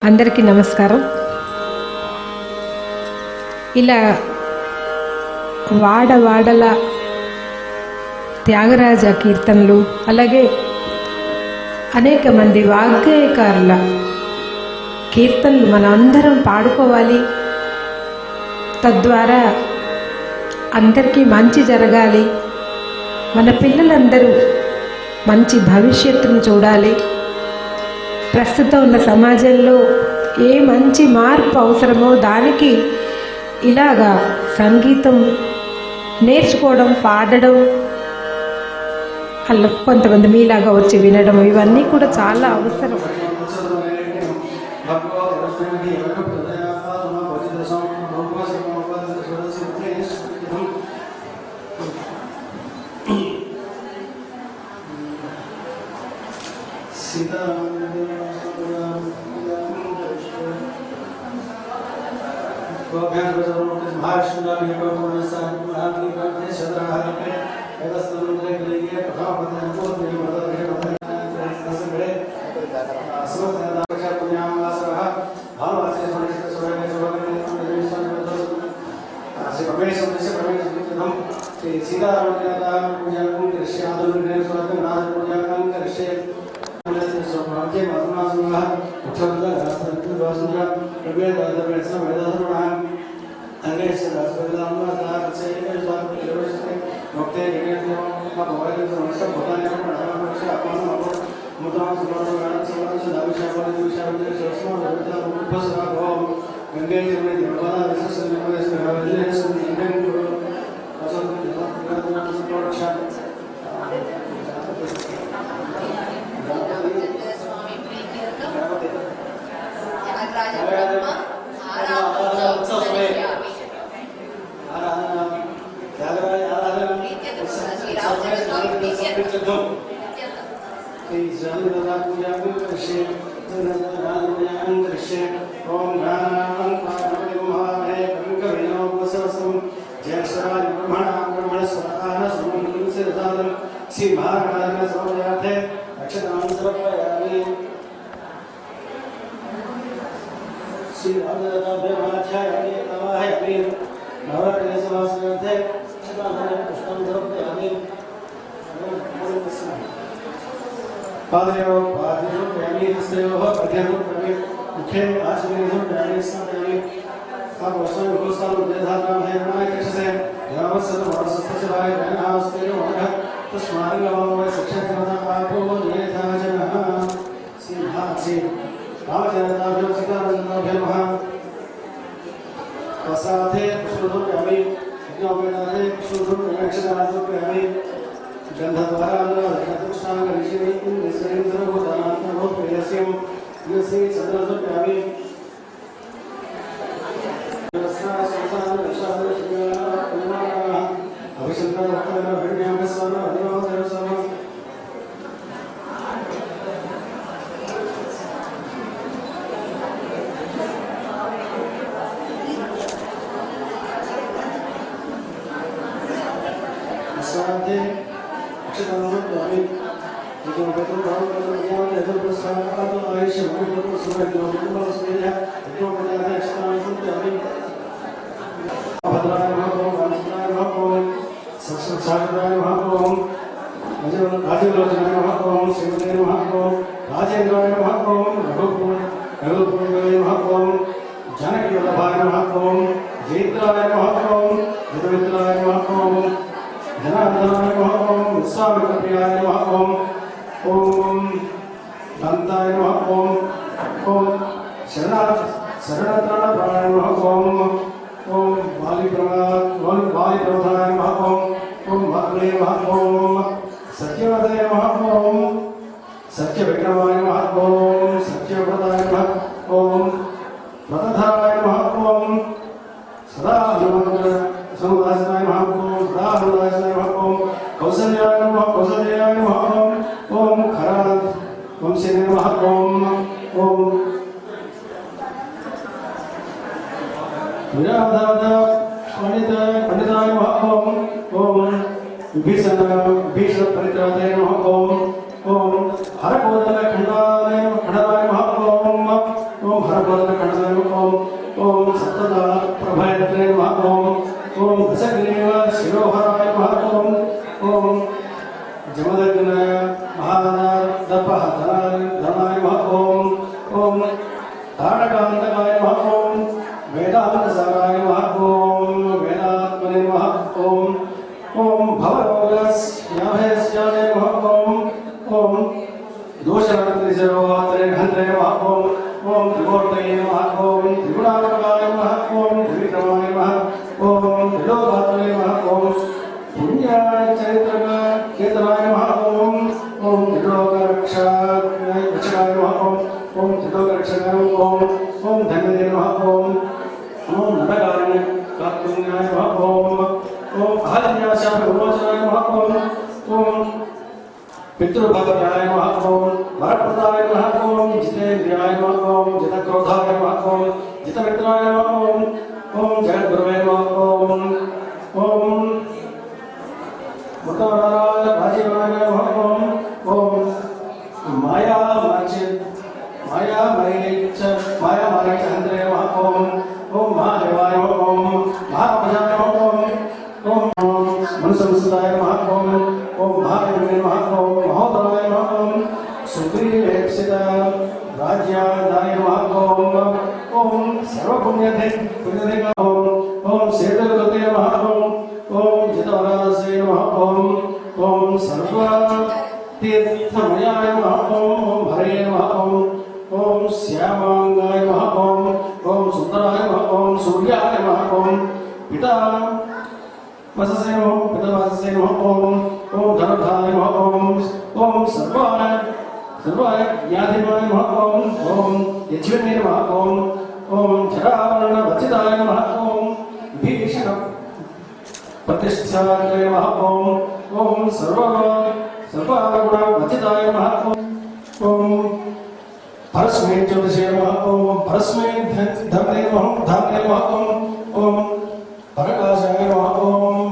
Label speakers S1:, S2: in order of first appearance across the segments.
S1: అందరికీ నమస్కారం. ఇలా వాడవాడల త్యాగరాజ కీర్తనలు, అలాగే అనేక మంది వాగ్గేయకారుల కీర్తనలు మనం అందరం పాడుకోవాలి. తద్వారా అందరికీ మంచి జరగాలి. మన పిల్లలందరూ మంచి భవిష్యత్తును చూడాలి. ప్రస్తుతం ఉన్న సమాజంలో ఏ మంచి మార్పు అవసరమో దానికి ఇలాగా సంగీతం నేర్చుకోవడం, పాడడం, అలా కొంతమంది మీలాగా వచ్చి వినడం, ఇవన్నీ కూడా చాలా అవసరం.
S2: हर शिरोहराय नमः ओम जमदग्न महादपहधनाय नमः ओम तारकांतकाय नमः ओम वेदांतसाराय नमः ओम वेदात्मने नमः ओम भवरोगस्याभयस्याय नमः ओम दोषहन्त्रे नमः ओम त्रिमूर्तये नमः ओम त्रिगुणात्मकाय नमः ओम त्रिविक्रमाय नमः ओम त्रिलोकात्मने नमः ओम पुण्यचरित्रकेतनाय नमः ओम त्रिलोकरक्षकाय नमः ओम त्रिलोकरक्षकाय ओम धन्यदे नमः ओम नरकारुण्याय नमः ओम अहल्याशाय विमोचनाय नमः ओम पितृभद्राय नमः ओम वरप्रदाय नमः ओम जितेन्द्रियाय नमः ओम जितक्रोधाय नमः ओम जितमित्राय नमः ओम जगद्गुरवे नमः ओम मुतवराय राजीवाय नमः ओम मायामयच हन्त्रे नमः ओम महादेवाय नमः ओम महाप्रजाय नमः ओम मनुसंस्कृताय नमः ओम महादेवाय नमः ओम महोदराय नमः ओम सुग्रीवेप्सित राज्यादाय नमः ओम सर्वपुण्यदे ओम सेतुगते नमः ओम जितवरासे नमः ओम सर्वतीर्थमयाय नमः ओम हरे नमः ओम श्यामांगाय नमः ओम सुंदराय नमः ओम सूर्याय नमः ओम पिता वससे नमः पितावससे नमः ओम धनुर्धाय नमः ओम सर्वाय ज्ञातिमाय नमः ओम यज्ञने नमः ओम जरावरणवचिताय नमः ओम भीषण प्रतिष्ठाय नमः ओम सर्वगुणवचिताय नमः ओम परस्मै ज्योतिषे नमः ओम परस्मै धर्मे नमः ओम परकाशाय नमः ओम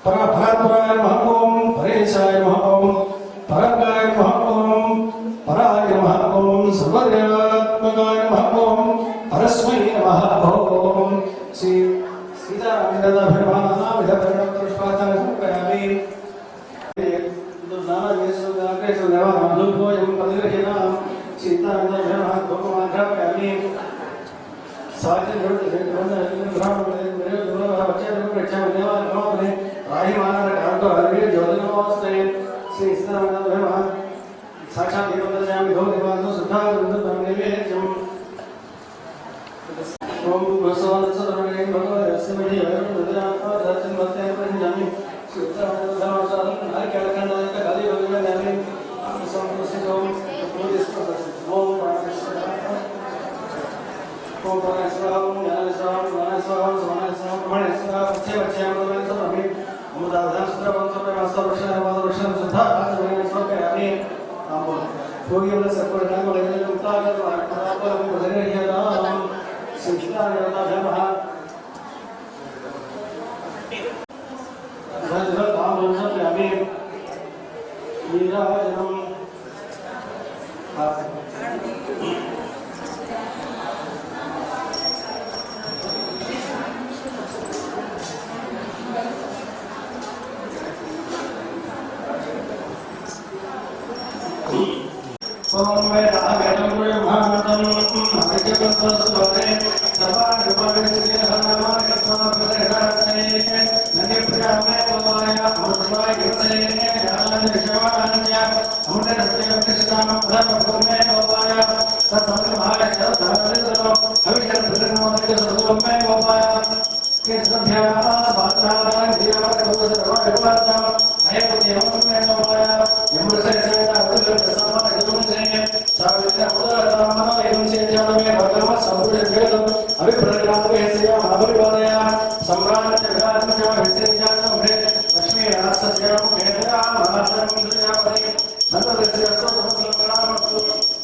S2: परात्पराय नमः ओम परेशाय नमः ओम परंगाय नमः ओम पराय नमः ओम सर्वज्ञात्मकाय नमः ओम परस्मै नमः ओम श्री सीतारामचन्द्रभगवानामिदपुष्पाचार्य समर्पयामि साक्षात् ओम भगवान सदरणे भगवान रसमणि भगवान दर्शन करते हैं पंजाबी सुत्रा धर्म साधन हर क्या करना है गाली भगवान जाने संतोष ओम पुलिस ओम परमेश्वरम ज्ञानेश्वरम ज्ञानेश्वरम समानेश्वरम मणेश्वरम अच्छे अच्छे भगवान सब अभी हम दादा सुत्र वंश में मास्टर वर्षन सुधा आज में सब के अभी हम कोई वाला सपोर्ट ना को लेकर उठा कर आप हम बदल रही है ना शिक्षा करना है वहां भजन काम वंश में अभी मेरा जन्म ओम वे रागेतम महामतम हरिजपंतस्वरे सर्वाधिपतिके हनुमान कथापदेरासे नदि प्रियामे बोलाया अमृतमय गिरसे ज्ञान विश्वांच अमृत रत्न कृष्णाम प्रभुमे बोलाया तत्संग भाग धर्मो हविष्य प्रदमोदक सर्वमे बोलाया के संध्या बात्रा देवा कबूतर सर्ववाचा अयम जीवन में बोलाया यमृत से सावित्र उदरम एवं से जन्मे भगवान संपूर्ण जगत अभिप्रज्ञान के से अभिवादया सम्राट जगत में विष्णु जातम है लक्ष्मी रासज्ञान केतया महासरम दुर्यापरि नतदस्य समंगलाम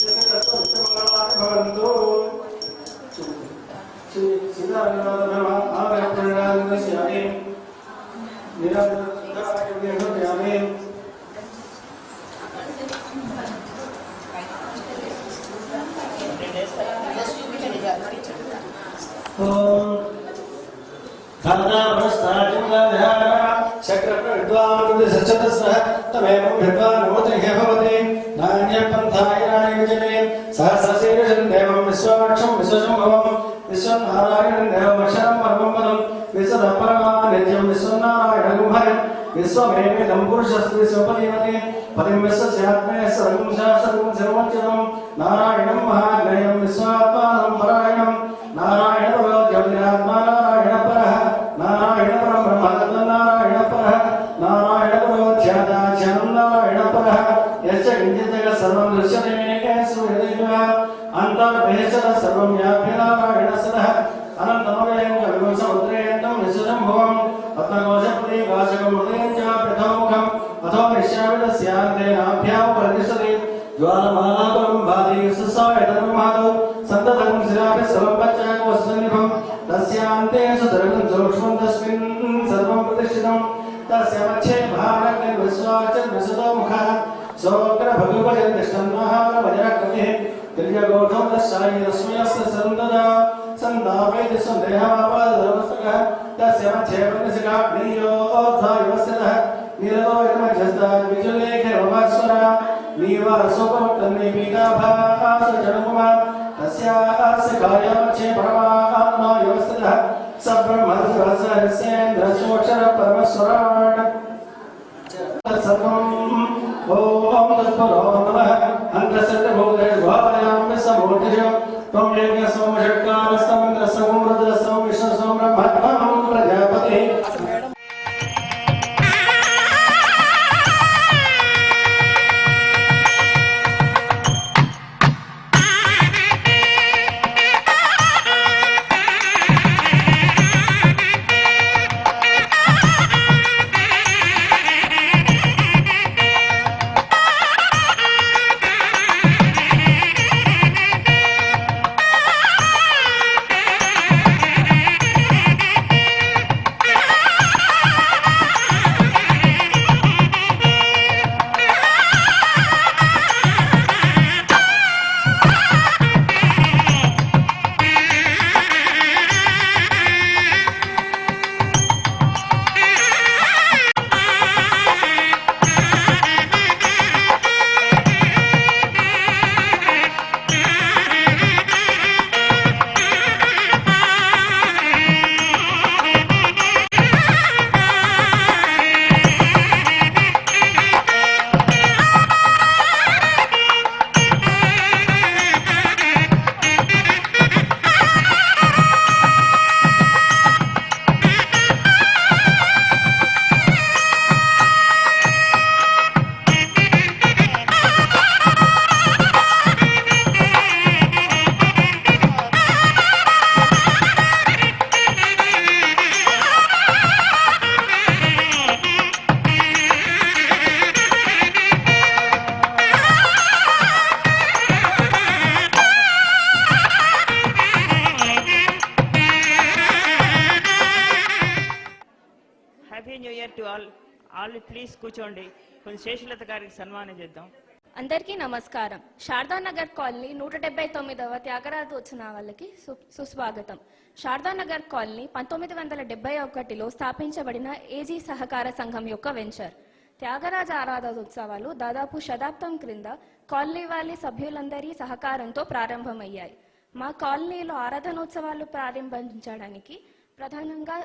S2: जैसे रस्तो मंगलाम भवन्तु श्री सीताराम भगवान आवे प्रणाम नस्यामि निरंतर कार्य ओम शक्रप्र विद्वान् सच्चतस्रः तमेवं विद्वान् नोतरिः भवति नान्यपन्थायनानि विजने सहस्रशीर्षं देवं विश्वाक्षं विश्वशम्भवं विश्वनारायणं देवमक्षरं परमं पदं विश्वपरमानित्यं विश्वनारायणं भयं विश्वमेवेदं पुरुषस्तु विश्वपतिमते पतिं विश्वस्यात्मने सर्वं शास्त्रं सर्वोच्चतं नारायणं महाज्ञेयं विश्वात्मानं परायणं नारायणपरो ज्योतिरात्मा नारायणपरः नारायणपरं ब्रह्म नारायणपरः नारायणपरो ध्याताख्यानं नारायणपरः यश्च किञ्चित् जगत् सर्वं दृश्यते सूर्यदेवः अन्तर्बहिश्च सर्वं व्याप्य नारायणसदः अनन्तमव्ययं कविं समुद्रेऽन्तं विश्वशम्भुवं पद्मकोशपति वाचकं हृदयं च प्रथममुखम् अथो निश्यामितस्यान्तेनाभ्यां प्रतिष्ठते ज्वालमालाकुलं भाति सुसायतनुमादौ सन्ततं शिरापि सर्वं पच्चाकोशसन्निभं तस्यान्ते सुदर्गं सूक्ष्मं तस्मिन् सर्वं प्रतिष्ठितं तस्य मध्ये भारग्निर्विश्वाचर् विशदोमुखः सोऽग्रभगुपजन्तिष्ठन्नः वज्रकृतिः तिर्यगोठो दशायि रश्मयस्य सन्ददा सन्दापयति सन्देहमापादधर्मस्तकः तस्य मध्ये प्रतिशिखाग्नियोऽध्वायुवस्थितः नीरतो यमध्यस्ताद्विजुल्लेखिरवभास्वरः नीवासोपमुक्तन्ने पीताभासजनकुमार तस्यास्य कार्यामध्ये परमात्मा व्यवस्थितः स ब्रह्मसहस्रेन्द्रसोऽक्षर परमेश्वराट् सर्वम् ॐ तत्परो नमः अन्तसर्वभूतेष्वापयामि समूर्तिषु त्वं यज्ञसोमषट्कामस्तमन्द्रसोम रुद्रसोम विष्णुसोम ब्रह्मत्वं प्रजापतिः
S3: happy new year to all please కూర్చోండి. కొంచెం శేషలత గారికి సన్మానం చేద్దాం.
S4: అందరికీ నమస్కారం. శారదానగర్ కాలనీ 179వ త్యాగరాజోత్సవాలకి సుస్వాగతం. శారదానగర్ కాలనీ 1971లో స్థాపించబడిన ఏజీ సహకార సంఘం యొక్క వెంచర్. త్యాగరాజ ఆరాధనోత్సవాలు దాదాపు శతాబ్దం క్రింద కాలనీ వారి సభ్యులందరి సహకారంతో ప్రారంభమయ్యాయి. మా కాలనీలో ఆరాధనోత్సవాలు ప్రారంభించడానికి ప్రధానంగా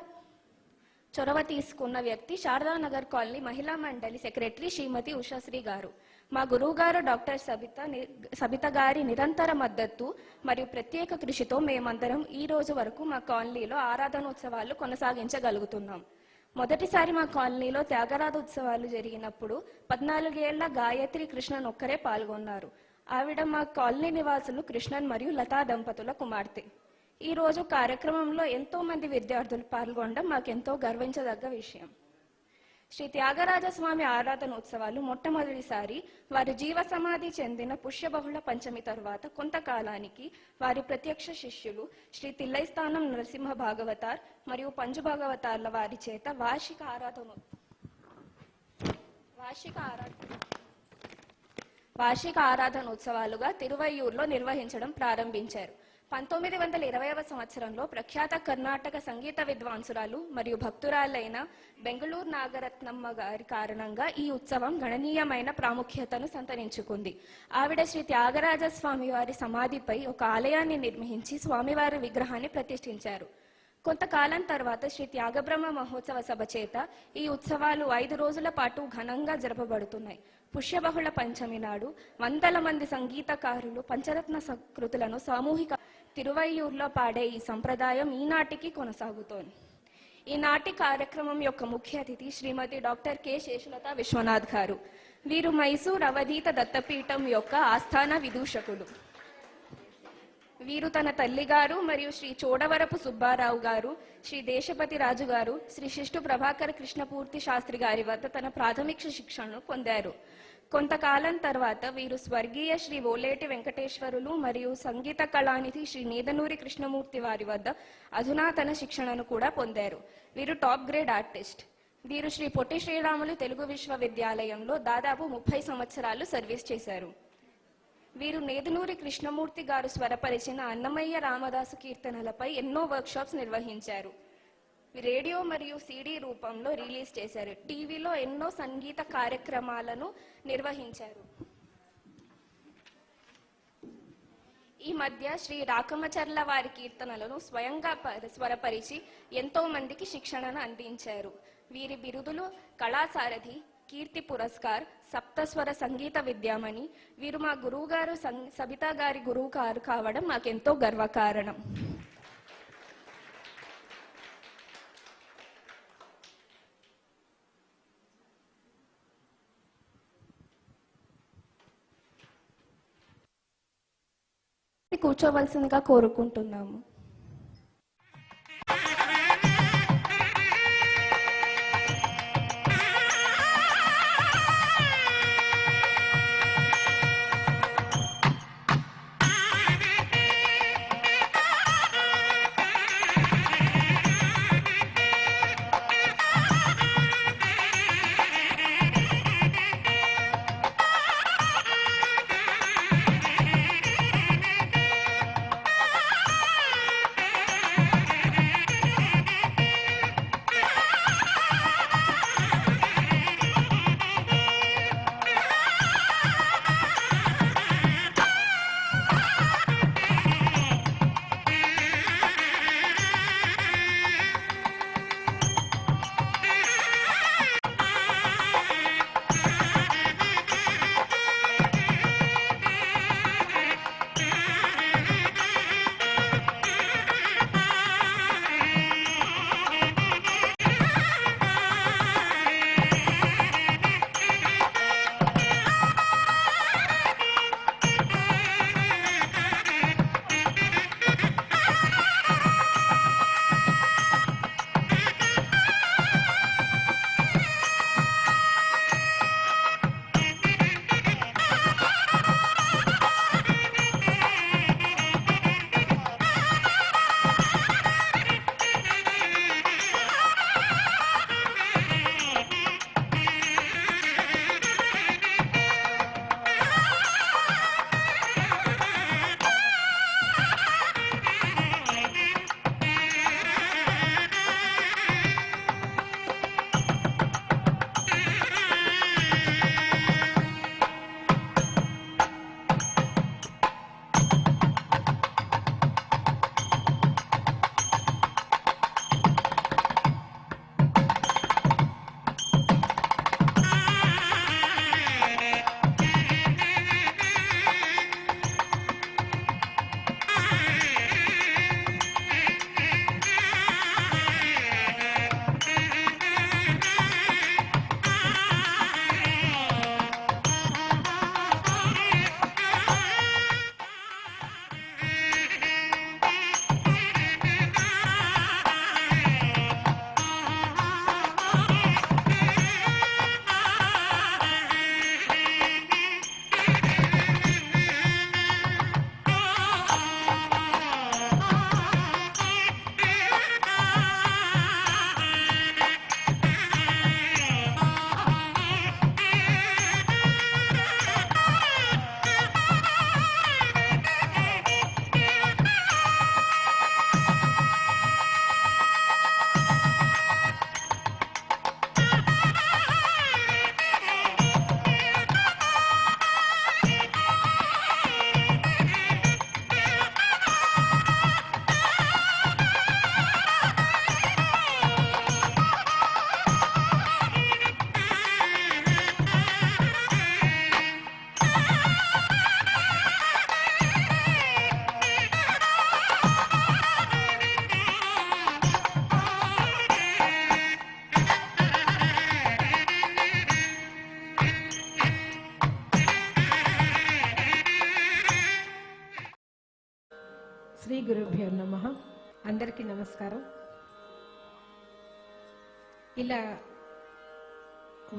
S4: చొరవ తీసుకున్న వ్యక్తి శారదానగర్ కాలనీ మహిళా మండలి సెక్రటరీ శ్రీమతి ఉషాశ్రీ గారు. మా గురువు గారు డాక్టర్ సబిత గారి నిరంతర మద్దతు మరియు ప్రత్యేక కృషితో మేమందరం ఈ రోజు వరకు మా కాలనీలో ఆరాధనోత్సవాలు కొనసాగించగలుగుతున్నాం. మొదటిసారి మా కాలనీలో త్యాగరాజోత్సవాలు జరిగినప్పుడు 14 ఏళ్ల గాయత్రి కృష్ణన్ ఒక్కరే పాల్గొన్నారు. ఆవిడ మా కాలనీ నివాసులు కృష్ణన్ మరియు లతా దంపతుల కుమార్తె. ఈ రోజు కార్యక్రమంలో ఎంతో మంది విద్యార్థులు పాల్గొనడం మాకెంతో గర్వించదగ్గ విషయం. శ్రీ త్యాగరాజ స్వామి ఆరాధనోత్సవాలు మొట్టమొదటిసారి వారి జీవ సమాధి చెందిన పుష్యబహుళ పంచమి తరువాత కొంతకాలానికి వారి ప్రత్యక్ష శిష్యులు శ్రీ తిల్లైస్థానం నరసింహ భాగవతార్ మరియు పంజు భాగవతార్ల వారి చేత వార్షిక ఆరాధనోత్సవాలుగా తిరువయ్యూరులో నిర్వహించడం ప్రారంభించారు. 1920వ సంవత్సరంలో ప్రఖ్యాత కర్ణాటక సంగీత విద్వాంసురాలు మరియు భక్తురాలైన బెంగళూరు నాగరత్నమ్మ గారి కారణంగా ఈ ఉత్సవం గణనీయమైన ప్రాముఖ్యతను సంతరించుకుంది. ఆవిడ శ్రీ త్యాగరాజ స్వామివారి సమాధిపై ఒక ఆలయాన్ని నిర్మించి స్వామివారి విగ్రహాన్ని ప్రతిష్ఠించారు. కొంతకాలం తర్వాత శ్రీ త్యాగబ్రహ్మ మహోత్సవ సభ చేత ఈ ఉత్సవాలు 5 రోజుల పాటు ఘనంగా జరపబడుతున్నాయి. పుష్యబహుళ పంచమి నాడు వందల మంది సంగీతకారులు పంచరత్న కృతులను సామూహిక తిరువయ్యూరులో పాడే ఈ సంప్రదాయం ఈనాటికి కొనసాగుతోంది. ఈనాటి కార్యక్రమం యొక్క ముఖ్య అతిథి శ్రీమతి డాక్టర్ కె శేషలత విశ్వనాథ్ గారు. వీరు మైసూర్ అవధీత దత్తపీఠం యొక్క ఆస్థాన విదూషకులు. వీరు తన తల్లిగారు మరియు శ్రీ చోడవరపు సుబ్బారావు గారు, శ్రీ దేశపతి రాజు గారు, శ్రీ శిష్టు ప్రభాకర కృష్ణపూర్తి శాస్త్రి గారి వద్ద తన ప్రాథమిక శిక్షణను పొందారు. కొంతకాలం తర్వాత వీరు స్వర్గీయ శ్రీ ఓలేటి వెంకటేశ్వరులు మరియు సంగీత కళానిధి శ్రీ నేదనూరి కృష్ణమూర్తి వారి వద్ద అధునాతన శిక్షణను కూడా పొందారు. వీరు టాప్ గ్రేడ్ ఆర్టిస్ట్. వీరు శ్రీ పొట్టి శ్రీరాములు తెలుగు విశ్వవిద్యాలయంలో దాదాపు 30 సంవత్సరాలు సర్వీస్ చేశారు. వీరు నేదునూరి కృష్ణమూర్తి గారు స్వరపరిచిన అన్నమయ్య రామదాసు కీర్తనలపై ఎన్నో వర్క్షాప్స్ నిర్వహించారు. రేడియో మరియు సిడి రూపంలో రిలీజ్ చేశారు. టీవీలో ఎన్నో సంగీత కార్యక్రమాలను నిర్వహించారు. ఈ మధ్య శ్రీ రాకమచర్ల వారి కీర్తనలను స్వయంగా స్వరపరిచి ఎంతో మందికి శిక్షణను అందించారు. వీరి బిరుదులు కళాసారథి, కీర్తి పురస్కార్, సప్తస్వర సంగీత విద్యామణి. వీరు మా గురువు గారు సబితా గారి గురువు గారు కావడం మాకెంతో గర్వకారణం. కూర్చోవలసిందిగా కోరుకుంటున్నాము.
S1: శ్రీ గురుభ్యో నమః. అందరికీ నమస్కారం. ఇలా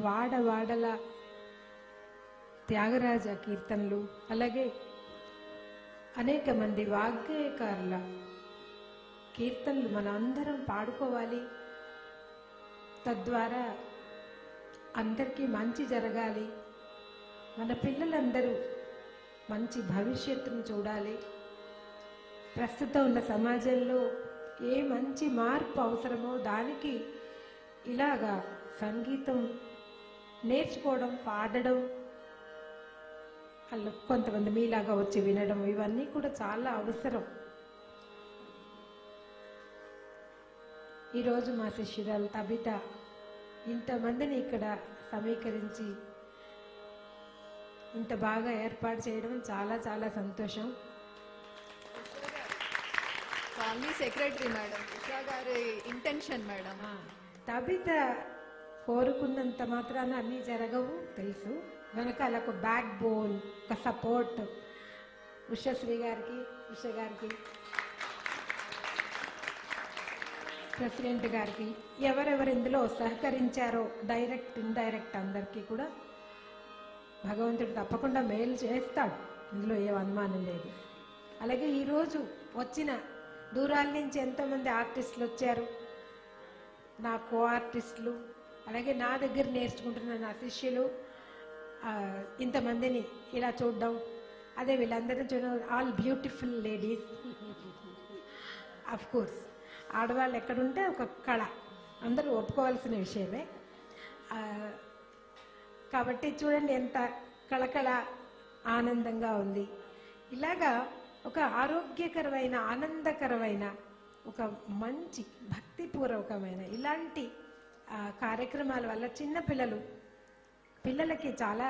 S1: వాడవాడల త్యాగరాజ కీర్తనలు, అలాగే అనేక మంది వాగ్గేయకారుల కీర్తనలు మనం అందరం పాడుకోవాలి. తద్వారా అందరికీ మంచి జరగాలి. మన పిల్లలందరూ మంచి భవిష్యత్తును చూడాలి. ప్రస్తుతం ఉన్న సమాజంలో ఏ మంచి మార్పు అవసరమో దానికి ఇలాగా సంగీతం నేర్చుకోవడం, పాడడం, అలా కొంతమంది మీలాగా వచ్చి వినడం, ఇవన్నీ కూడా చాలా అవసరం. ఈరోజు మా శిష్యురాలు తబిత ఇంతమందిని ఇక్కడ సమీకరించి ఇంత బాగా ఏర్పాటు చేయడం చాలా చాలా సంతోషం.
S5: ఫ్యామిలీ సెక్రటరీ మేడం, ఉషా గారి ఇంటెన్షన్ మేడం.
S1: తబిత కోరుకున్నంత మాత్రాన అన్నీ జరగవు, తెలుసు. వెనకాల ఒక బ్యాక్ బోన్, ఒక సపోర్ట్ ఉషశ్రీ గారికి, ఉష గారికి, ప్రెసిడెంట్ గారికి, ఎవరెవరు ఇందులో సహకరించారో డైరెక్ట్ ఇండైరెక్ట్ అందరికీ కూడా భగవంతుడు తప్పకుండా మేలు చేస్తాడు, ఇందులో ఏ అనుమానం లేదు. అలాగే ఈరోజు వచ్చిన దూరాల నుంచి ఎంతోమంది ఆర్టిస్టులు వచ్చారు, నా కో ఆర్టిస్టులు, అలాగే నా దగ్గర నేర్చుకుంటున్న నా శిష్యులు, ఇంతమందిని ఇలా చూడడం, అదే వీళ్ళందరినీ చూడడం, all beautiful ladies. Of course ఆడవాళ్ళు ఎక్కడుంటే ఒక కళ, అందరూ ఒప్పుకోవాల్సిన విషయమే. కాబట్టి చూడండి ఎంత కళకళ ఆనందంగా ఉంది. ఇలాగా ఒక ఆరోగ్యకరమైన, ఆనందకరమైన, ఒక మంచి భక్తిపూర్వకమైన ఇలాంటి కార్యక్రమాల వల్ల చిన్న పిల్లలకి చాలా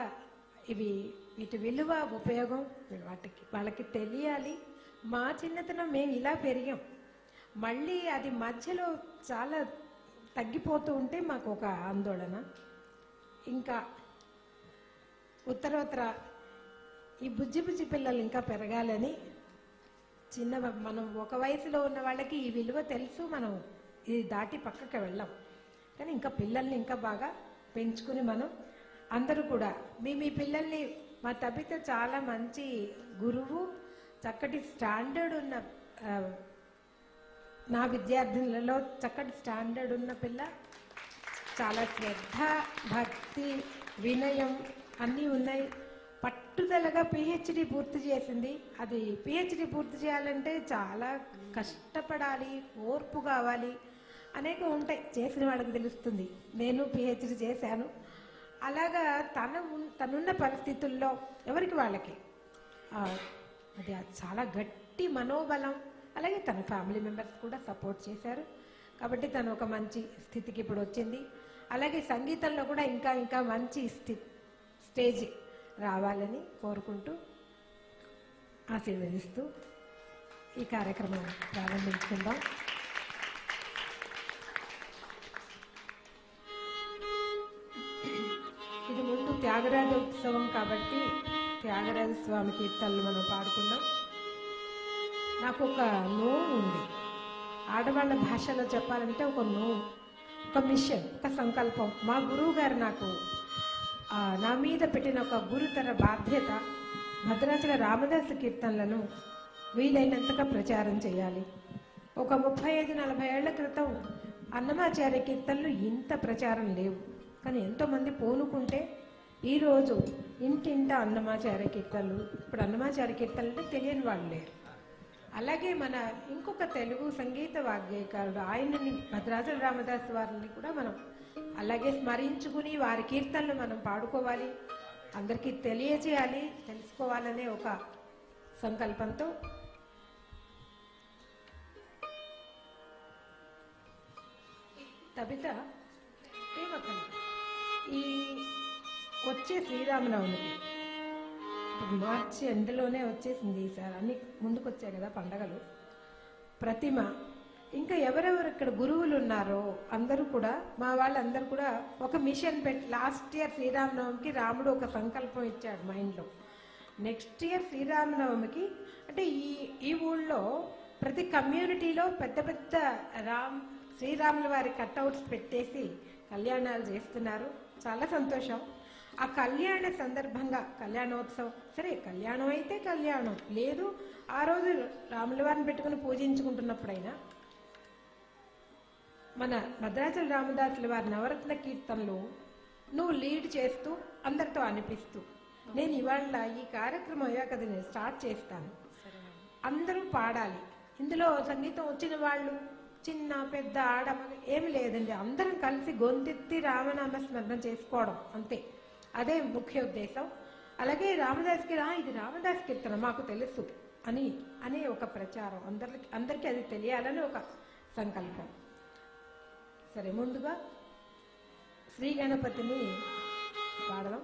S1: వీటి విలువ, ఉపయోగం వాళ్ళకి తెలియాలి. మా చిన్నతనం మేము ఇలా పెరిగాం, మళ్ళీ అది మధ్యలో చాలా తగ్గిపోతూ ఉంటే మాకు ఒక ఆందోళన. ఇంకా ఉత్తరోత్తర ఈ బుజ్జి పిల్లలు ఇంకా పెరగాలని, మనం ఒక వయసులో ఉన్న వాళ్ళకి ఈ విలువ తెలుసు, మనం ఇది దాటి పక్కకి వెళ్ళాం. కానీ ఇంకా పిల్లల్ని ఇంకా బాగా పెంచుకుని మనం అందరూ కూడా మీ పిల్లల్ని, మా తబిత చాలా మంచి గురువు, చక్కటి స్టాండర్డ్ ఉన్న, నా విద్యార్థులలో చక్కటి స్టాండర్డ్ ఉన్న పిల్ల, చాలా శ్రద్ధ, భక్తి, వినయం అన్నీ ఉన్నాయి. పట్టుదలగా పిహెచ్డి పూర్తి చేసింది. అది పిహెచ్డి పూర్తి చేయాలంటే చాలా కష్టపడాలి, ఓర్పు కావాలి, అనేక ఉంటాయి, చేసిన వాళ్ళకి తెలుస్తుంది. నేను పిహెచ్డి చేశాను. అలాగా తనున్న పరిస్థితుల్లో ఎవరికి వాళ్ళకి అది చాలా గట్టి మనోబలం, అలాగే తన ఫ్యామిలీ మెంబర్స్ కూడా సపోర్ట్ చేశారు. కాబట్టి తను ఒక మంచి స్థితికి ఇప్పుడు వచ్చింది. అలాగే సంగీతంలో కూడా ఇంకా ఇంకా మంచి స్టేజ్ రావాలని కోరుకుంటూ, ఆశీర్వదిస్తూ ఈ కార్యక్రమం ప్రారంభించుకుందాం. ఇది ముందు త్యాగరాజ ఉత్సవం కాబట్టి త్యాగరాజ స్వామి కీర్తనలు మనం పాడుకుందాం. నాకు ఒక నోవు ఉంది, ఆడవాళ్ళ భాషలో చెప్పాలంటే ఒక నోవు, ఒక మిషన్, ఒక సంకల్పం. మా గురువు గారు నాకు నా మీద పెట్టిన ఒక గురుతర బాధ్యత, భద్రాచల రామదాసు కీర్తనలను వీలైనంతగా ప్రచారం చేయాలి. ఒక 35-40 ఏళ్ల క్రితం అన్నమాచార్య కీర్తనలు ఇంత ప్రచారం లేవు, కానీ ఎంతోమంది పూనుకుంటే ఈరోజు ఇంటింట అన్నమాచార్య కీర్తనలు. ఇప్పుడు అన్నమాచార్య కీర్తనలు అంటే తెలియని వాళ్ళు లేరు. అలాగే మన ఇంకొక తెలుగు సంగీత వాగ్గేయకారుడు, ఆయనని భద్రాచల రామదాస్ వారిని కూడా మనం అలాగే స్మరించుకుని వారి కీర్తనలు మనం పాడుకోవాలి, అందరికీ తెలియజేయాలి, తెలుసుకోవాలనే ఒక సంకల్పంతో తబిత ఈ వచ్చే శ్రీరామనవమికి మార్చి ఎండలోనే వచ్చేసింది ఈసారి, అన్ని ముందుకు వచ్చాయి కదా పండగలు. ప్రతిమ, ఇంకా ఎవరెవరు ఇక్కడ గురువులు ఉన్నారో అందరూ కూడా, మా వాళ్ళందరూ కూడా ఒక మిషన్ పెట్టి, లాస్ట్ ఇయర్ శ్రీరామనవమికి రాముడు ఒక సంకల్పం ఇచ్చాడు మైండ్లో. నెక్స్ట్ ఇయర్ శ్రీరామనవమికి అంటే ఈ ఊళ్ళో ప్రతి కమ్యూనిటీలో పెద్ద పెద్ద శ్రీరాముల వారి కట్అవుట్స్ పెట్టేసి కళ్యాణాలు చేస్తున్నారు. చాలా సంతోషం. ఆ కళ్యాణ సందర్భంగా కళ్యాణోత్సవం, సరే కళ్యాణం అయితే కళ్యాణం లేదు, ఆ రోజు రాముల వారిని పెట్టుకుని పూజించుకుంటున్నప్పుడైనా మన భద్రాచల రామదాసుల వారి నవరత్న కీర్తనలు నువ్వు లీడ్ చేస్తూ అందరితో అనిపిస్తూ, నేను ఇవాళ ఈ కార్యక్రమం అయ్యాక అది నేను స్టార్ట్ చేస్తాను, అందరూ పాడాలి. ఇందులో సంగీతం వచ్చిన వాళ్ళు చిన్న పెద్ద ఆడ ఏమి లేదండి, అందరం కలిసి గొంతెత్తి రామనామ స్మరణ చేసుకోవడం అంతే. అదే ముఖ్య ఉద్దేశం. అలాగే రామదాస్కి ఇది రామదాస్ కీర్తన మాకు తెలుసు అని ఒక ప్రచారం, అందరికీ అది తెలియాలని ఒక సంకల్పం. సరే, ముందుగా శ్రీ గణపతిని పాడదాం.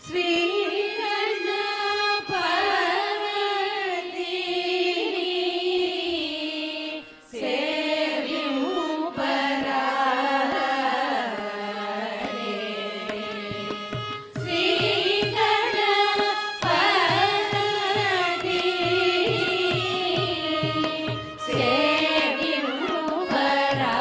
S1: శ్రీ
S6: Para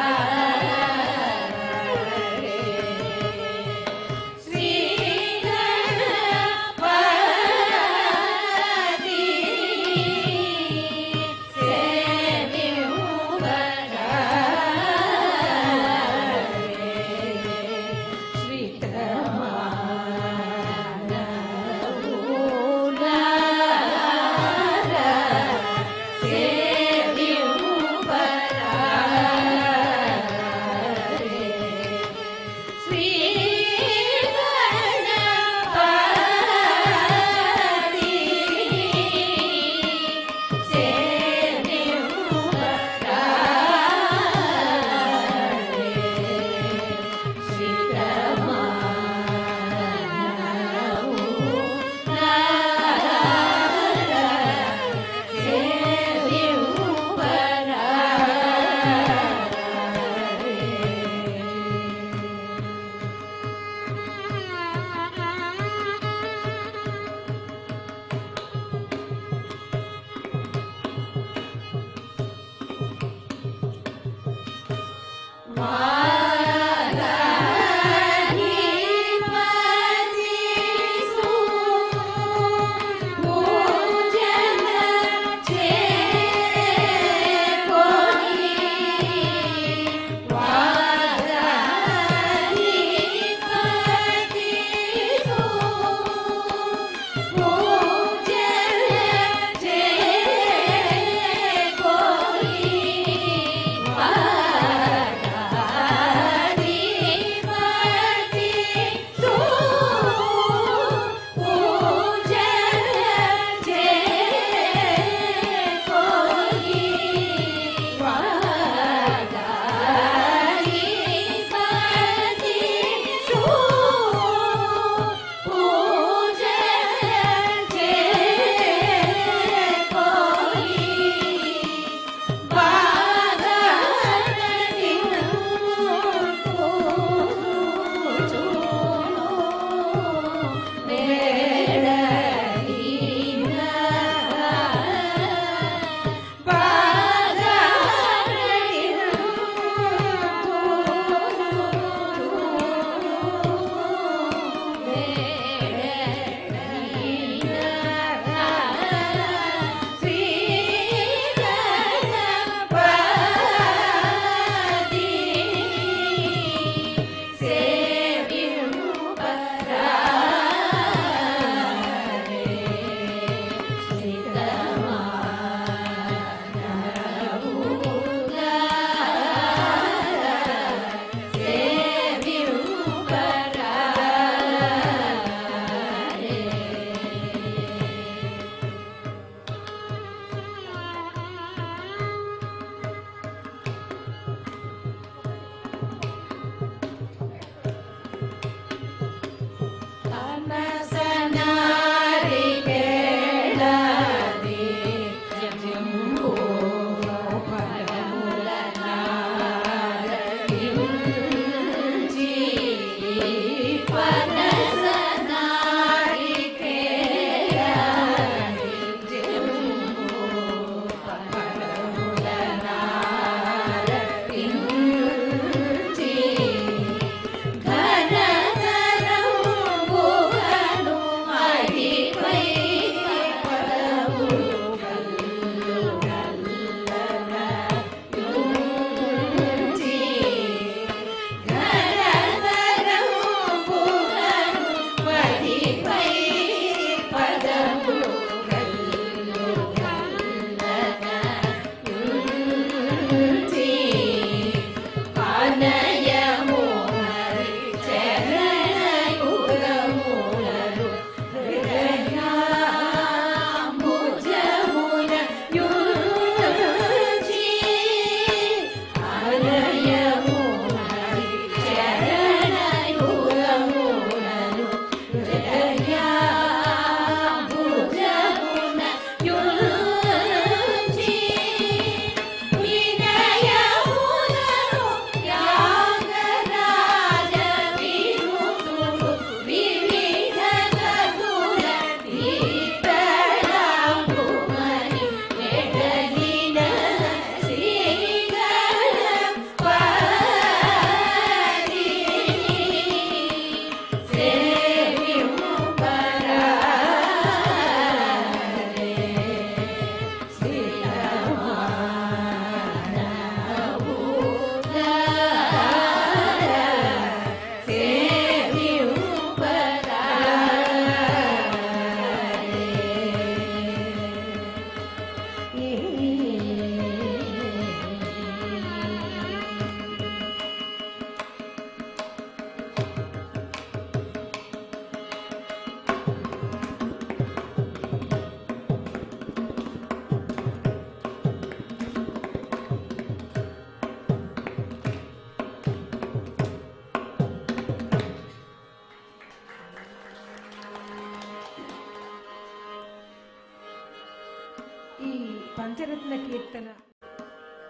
S1: పంచరత్న కీర్తన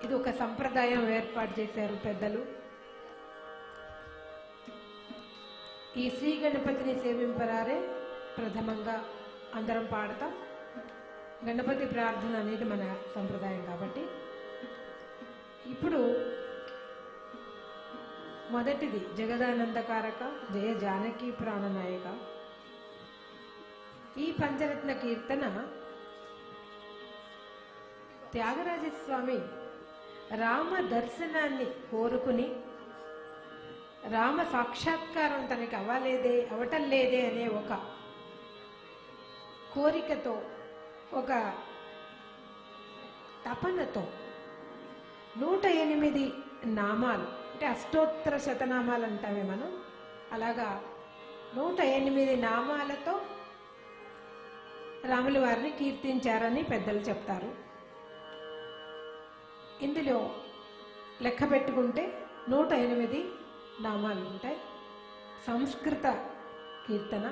S1: ఇది ఒక సంప్రదాయం ఏర్పాటు చేశారు పెద్దలు. ఈ శ్రీ గణపతిని సేవింపరారే ప్రథమంగా అందరం పాడతాం. గణపతి ప్రార్థన అనేది మన సంప్రదాయం కాబట్టి ఇప్పుడు మొదటిది జగదానందకారక జయ జానకి ప్రాణనాయక. ఈ పంచరత్న కీర్తన త్యాగరాజస్వామి రామ దర్శనాన్ని కోరుకుని రామ సాక్షాత్కారం తనకి అవటం లేదే అనే ఒక కోరికతో ఒక తపనతో 108 నామాలు అంటే అష్టోత్తర శతనామాలు అంటామే మనం, అలాగా 108 నామాలతో రాముల వారిని కీర్తించారని పెద్దలు చెప్తారు. ఇందులో లెక్క పెట్టుకుంటే 108 నామాలు ఉంటాయి. సంస్కృత కీర్తన.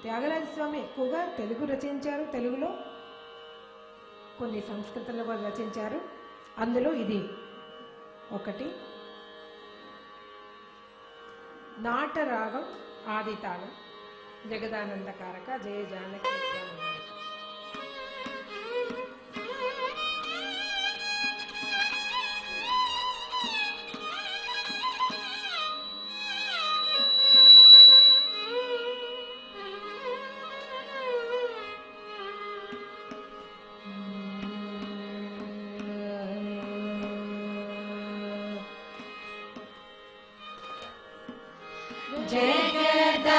S1: త్యాగరాజస్వామి ఎక్కువగా తెలుగు రచించారు, తెలుగులో కొన్ని సంస్కృతంలో కూడా రచించారు. అందులో ఇది ఒకటి. నాటరాగం ఆదితాళం జగదానందకారక జయ జానకి ప్రాణనాయక.
S6: Jagada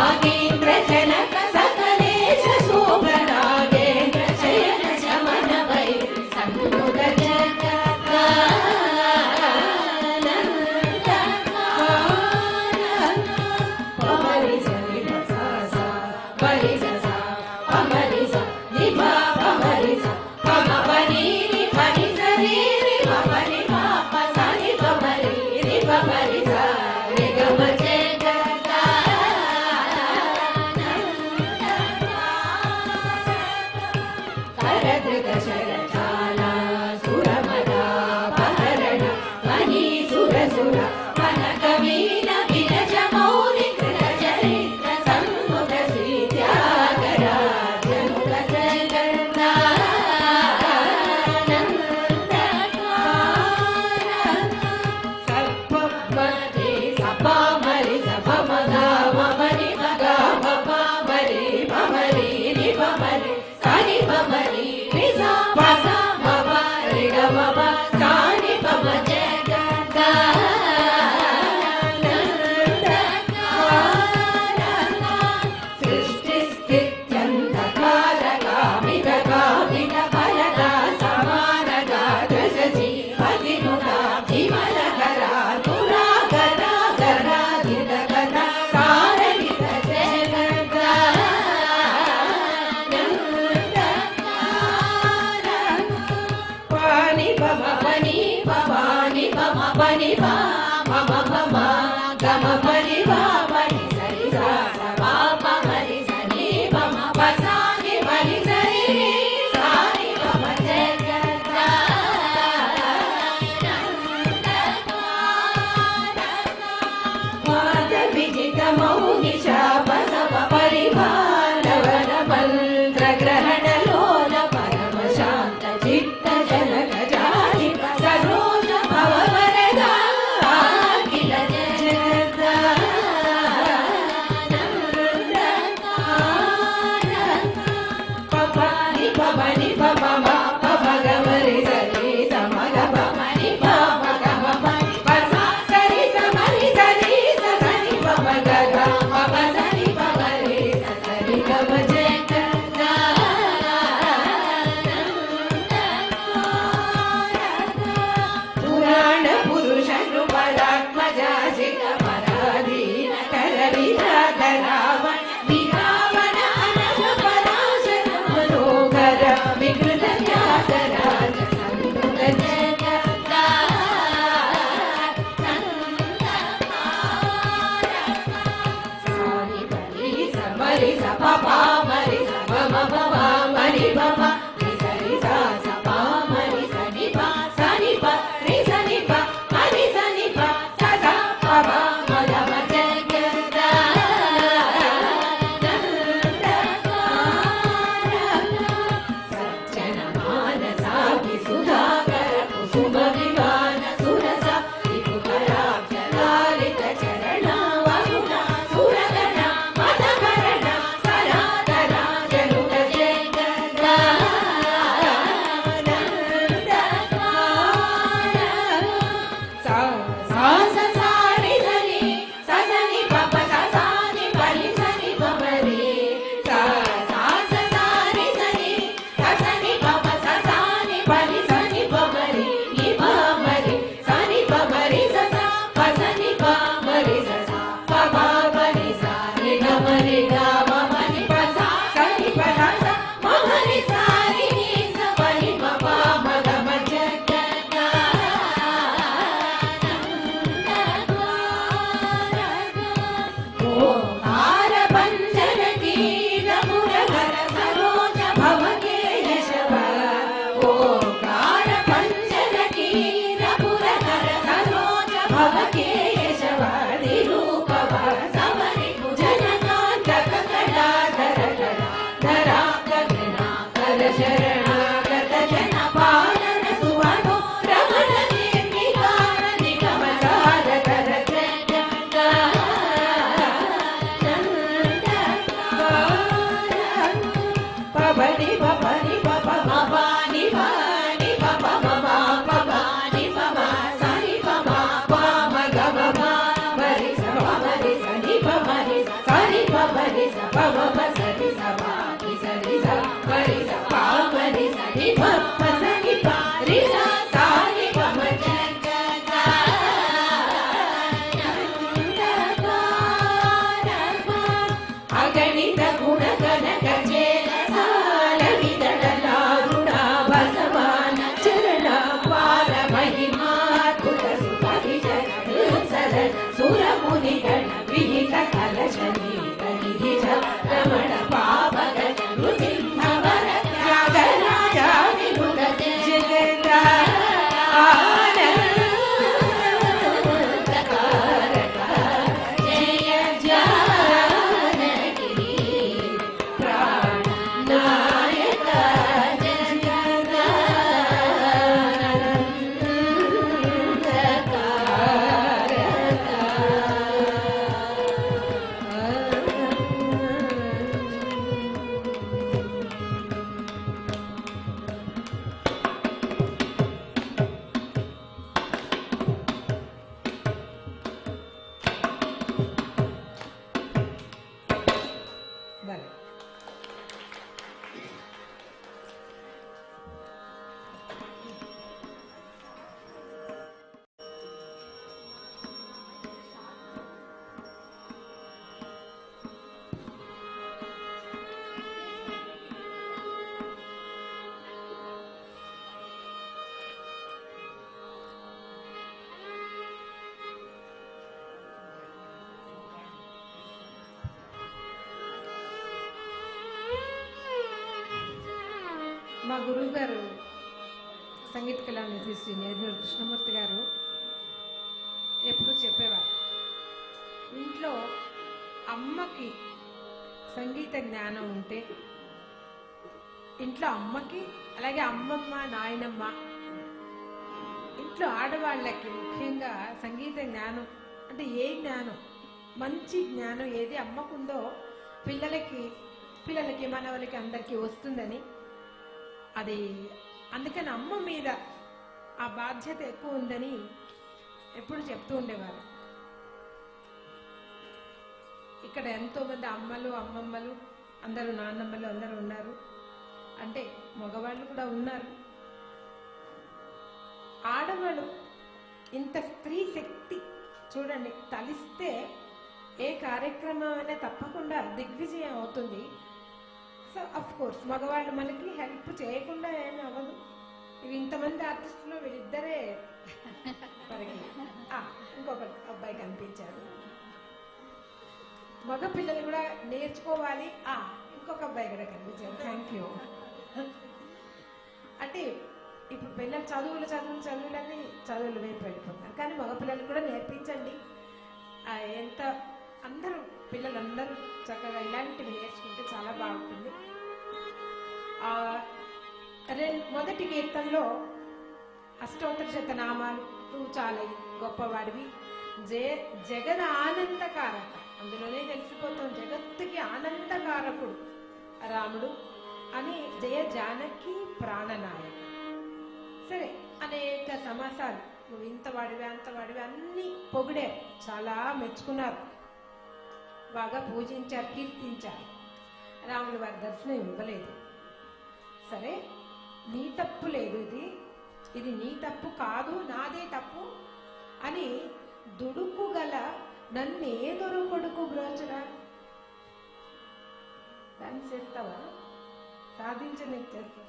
S6: नागेन्द्र जनक सकलेश शोभ नागेन्द्र शयन शमन वैर सन्मुख
S7: Bye.
S1: బలే. మా గురువు గారు సంగీత కళానిధి శ్రీ నేర్మూరి కృష్ణమూర్తి గారు ఎప్పుడూ చెప్పేవారు, ఇంట్లో అమ్మకి సంగీత జ్ఞానం ఉంటే ఇంట్లో అమ్మకి, అలాగే అమ్మమ్మ నాయనమ్మ, ఇంట్లో ఆడవాళ్ళకి ముఖ్యంగా సంగీత జ్ఞానం అంటే ఏ జ్ఞానం, మంచి జ్ఞానం ఏది అమ్మకుందో పిల్లలకి మనవలకి అందరికీ వస్తుందని, అది అందుకని అమ్మ మీద ఆ బాధ్యత ఎక్కువ ఉందని ఎప్పుడు చెప్తూ ఉండేవారు. ఇక్కడ ఎంతోమంది అమ్మలు అమ్మమ్మలు అందరూ నాన్నమ్మలు అందరూ ఉన్నారు, అంటే మగవాళ్ళు కూడా ఉన్నారు. ఆడవాళ్ళు ఇంత స్త్రీ శక్తి చూడండి, తలిస్తే ఏ కార్యక్రమం అయినా తప్పకుండా దిగ్విజయం అవుతుంది. సో అఫ్ కోర్స్ మగవాళ్ళు మనకి హెల్ప్ చేయకుండా ఏమీ అవ్వదు. ఇవి ఇంతమంది ఆర్టిస్టులు వీళ్ళిద్దరే ఇంకొక అబ్బాయి కనిపించారు. మగ పిల్లలు కూడా నేర్చుకోవాలి. ఇంకొక అబ్బాయి కూడా కనిపించారు. Thank you. అంటే ఇప్పుడు పిల్లలు చదువులన్నీ చదువులు వైపు వెళ్ళిపోతారు, కానీ మగపిల్లలు కూడా నేర్పించండి. ఎంత పిల్లలందరూ చక్కగా ఇలాంటివి నేర్చుకుంటే చాలా బాగుంటుంది. మొదటి కీర్తనలో అష్టోత్తర శతనామాలు, నువ్వు చాలా గొప్పవాడివి, జగన్ ఆనందకారక, అందులోనే తెలిసిపోతాం జగత్తుకి ఆనందకారకుడు రాముడు అని, జయ జానకి ప్రాణనాయక. సరే, అనేక సమాసాలు, నువ్వు ఇంతవాడివి అంతవాడివి అన్నీ పొగిడారు, చాలా మెచ్చుకున్నారు, బాగా పూజించారు, కీర్తించారు. రాముల వారి దర్శనం ఇవ్వలేదు. సరే, నీ తప్పు లేదు, ఇది నీ తప్పు కాదు, నాదే తప్పు అని దుడుకు గల నన్నే దొరకొడుకు బ్రోచరా. డాన్స్ చేస్తావా? సాధించలేదు, చేస్తా.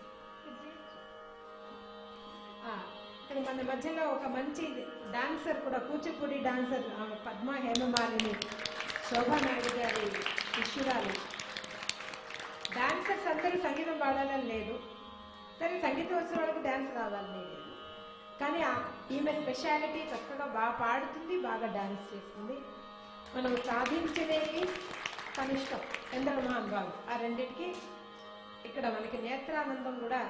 S1: ఇక్కడ మన మధ్యలో ఒక మంచి డాన్సర్ కూడా, కూచిపూడి డాన్సర్ పద్మ హేమమాలిని శోభానాయుడు గారి శిష్యురాలు. డాన్సర్స్ అందరూ సంగీతం పాడాలని లేదు, సరే సంగీతం వచ్చిన వాళ్ళకి డాన్స్ రావాలని లేదు, కానీ ఈమె స్పెషాలిటీ చక్కగా బాగా పాడుతుంది, బాగా డాన్స్ చేస్తుంది. మనం సాధించినవి కనిష్టం ఎందరో మహానుభావులు, ఆ రెండింటికి ఇక్కడ మనకి నేత్రానందం కూడా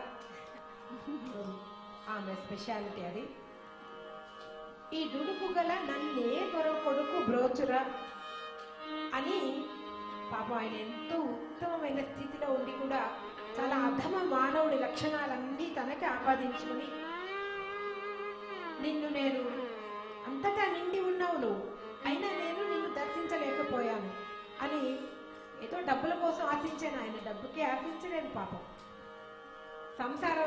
S1: ఆమె స్పెషాలిటీ. అది ఈ దుడుకు గల నన్నే కొడుకు బ్రోచురా అని, పాపం ఆయన ఎంతో ఉత్తమమైన స్థితిలో ఉండి కూడా చాలా అధమ మానవుడి లక్షణాలన్నీ తనకి ఆపాదించుకుని, నిన్ను నేను అంతటా నిండి ఉన్నావు నువ్వు, అయినా నేను నిన్ను దర్శించలేకపోయాను అని ఏదో డబ్బుల కోసం ఆశించాను. ఆయన డబ్బుకి ఆశించలేను, పాపం సంసార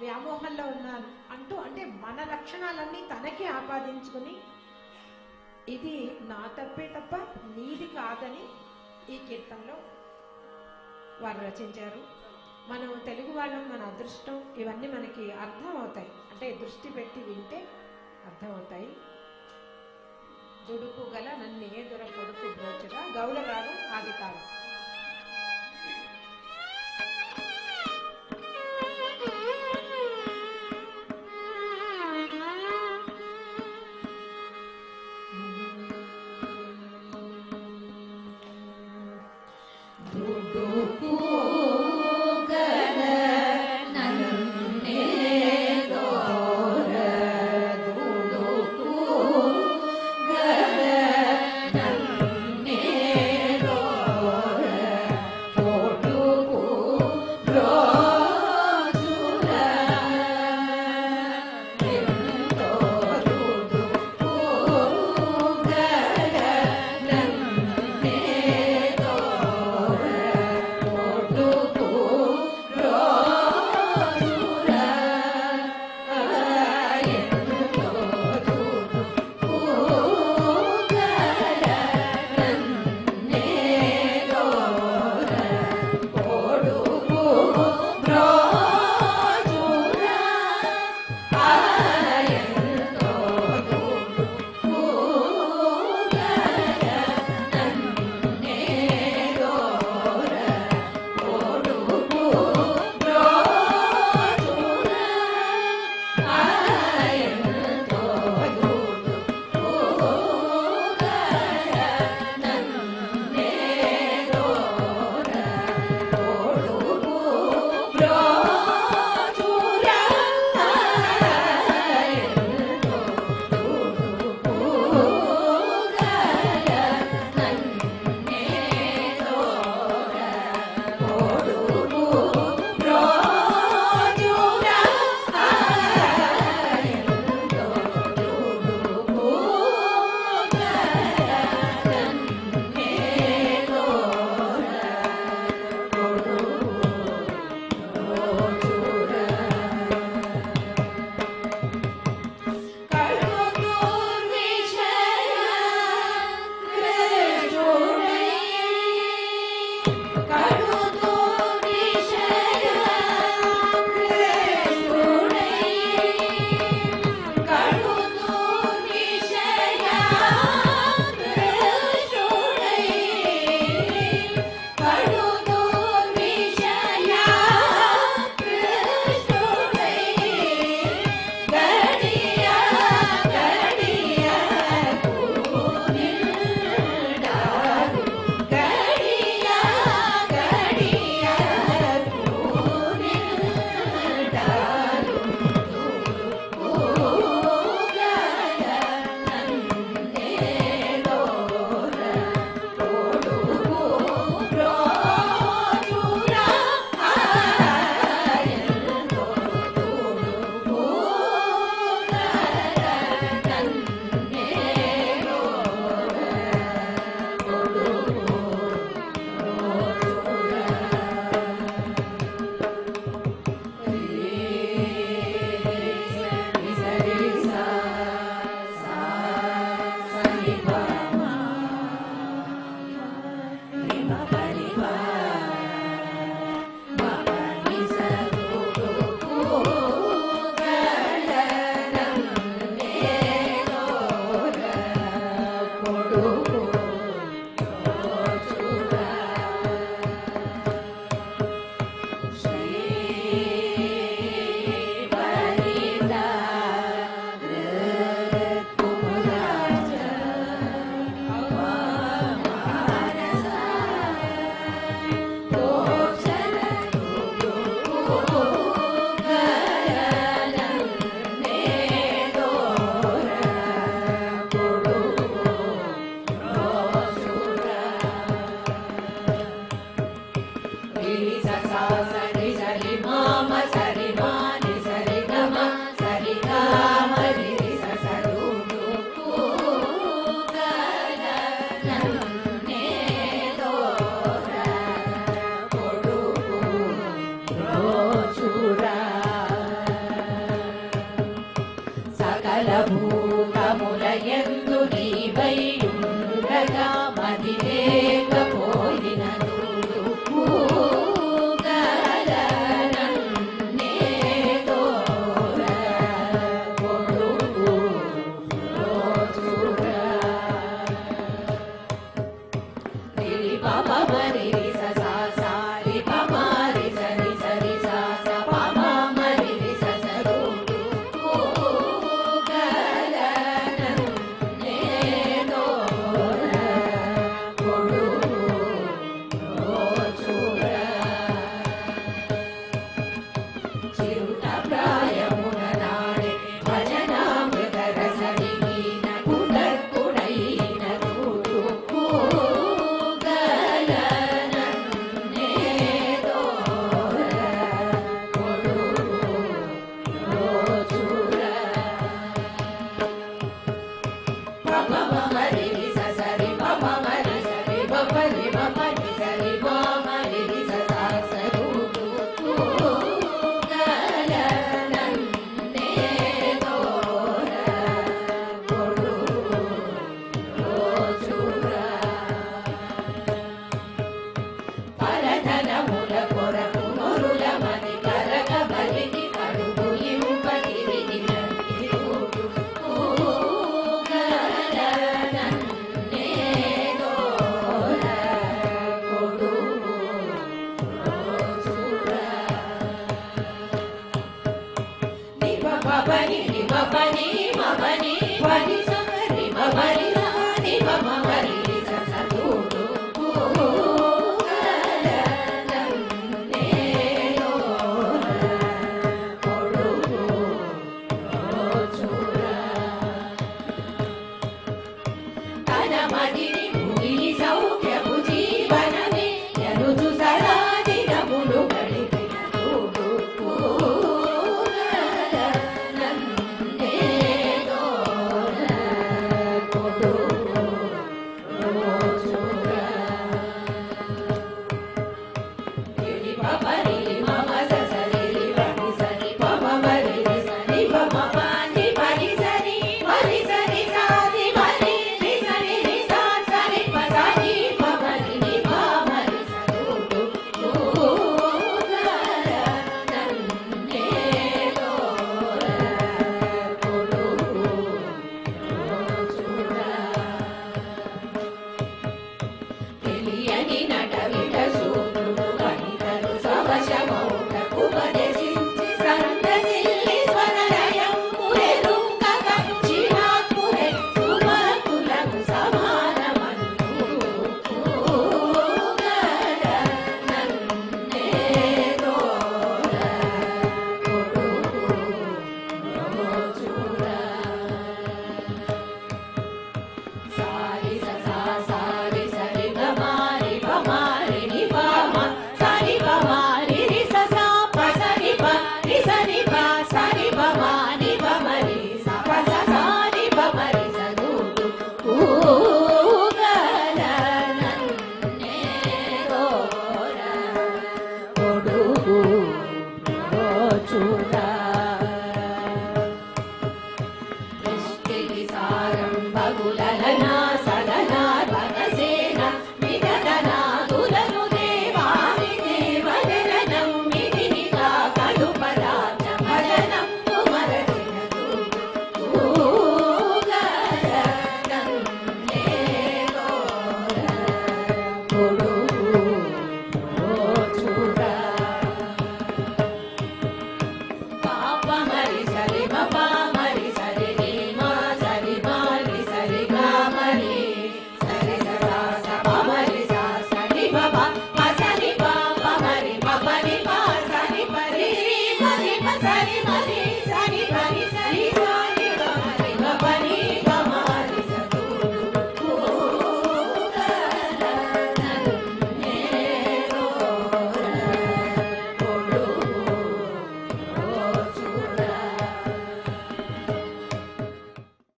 S1: వ్యామోహంలో ఉన్నాను అంటూ, అంటే మన లక్షణాలన్నీ తనకి ఆపాదించుకుని, ఇది నా తప్పే తప్ప నీది కాదని ఈ కీర్తనలో వారు రచించారు. మనం తెలుగు వాళ్ళం, మన అదృష్టం, ఇవన్నీ మనకి అర్థం అవుతాయి, అంటే దృష్టి పెట్టి వింటే అర్థం అవుతాయి. దుడుకు గల నన్ను ఏ కొడుకు బ్రోచుగా, గౌడ రాగం ఆది తాళం.
S6: ो భూతములయందు నీవైయుండగా మది లేకపోయినదు